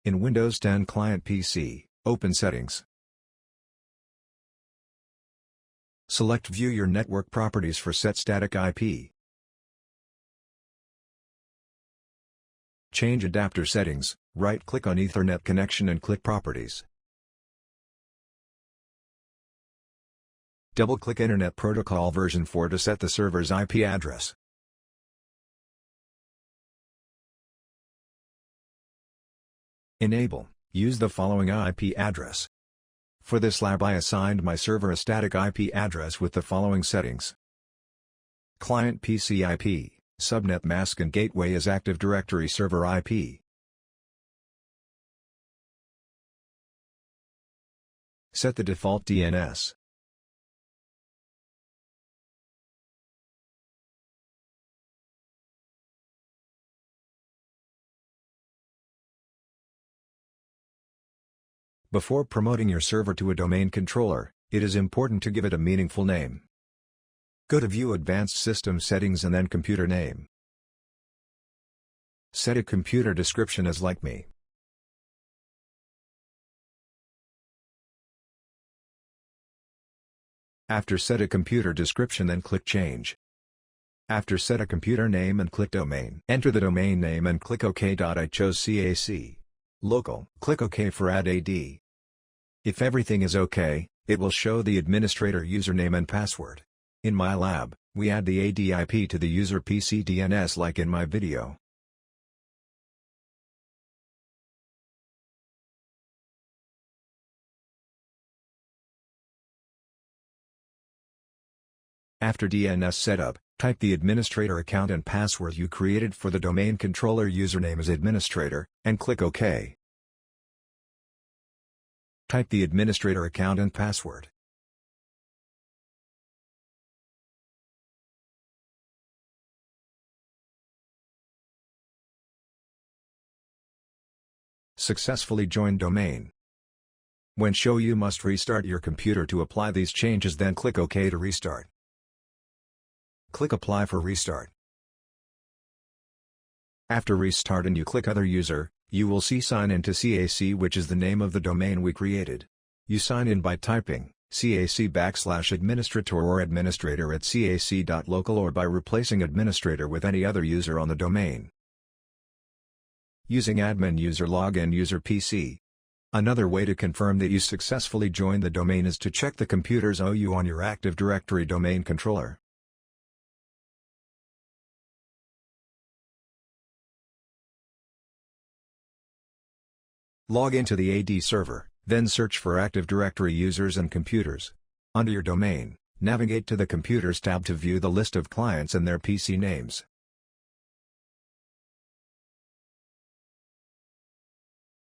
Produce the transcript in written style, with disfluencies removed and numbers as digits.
In Windows 10 Client PC, open Settings. Select View your network properties for Set Static IP. Change adapter settings, right-click on Ethernet connection and click Properties. Double-click Internet Protocol version 4 to set the server's IP address. Enable, use the following IP address. For this lab I assigned my server a static IP address with the following settings. Client PC IP, subnet mask and gateway is Active Directory server IP. Set the default DNS. Before promoting your server to a domain controller, it is important to give it a meaningful name. Go to View Advanced System Settings and then Computer Name. Set a computer description as Like Me. After set a computer description then click Change. After set a computer name and click Domain. Enter the domain name and click OK. I chose CAC. Local. Click OK for Add AD. If everything is OK, it will show the administrator username and password. In my lab, we add the AD IP to the user PC DNS like in my video. After DNS setup, type the administrator account and password you created for the domain controller username as administrator, and click OK. Type the administrator account and password. Successfully joined domain. When show you must restart your computer to apply these changes, then click OK to restart. Click Apply for restart. After restart and you click Other User, you will see Sign in to CAC, which is the name of the domain we created. You sign in by typing CAC/administrator or administrator at cac.local or by replacing administrator with any other user on the domain. Using admin user login user PC. Another way to confirm that you successfully joined the domain is to check the computer's OU on your Active Directory domain controller. Log into the AD server, then search for Active Directory users and computers. Under your domain, navigate to the Computers tab to view the list of clients and their PC names.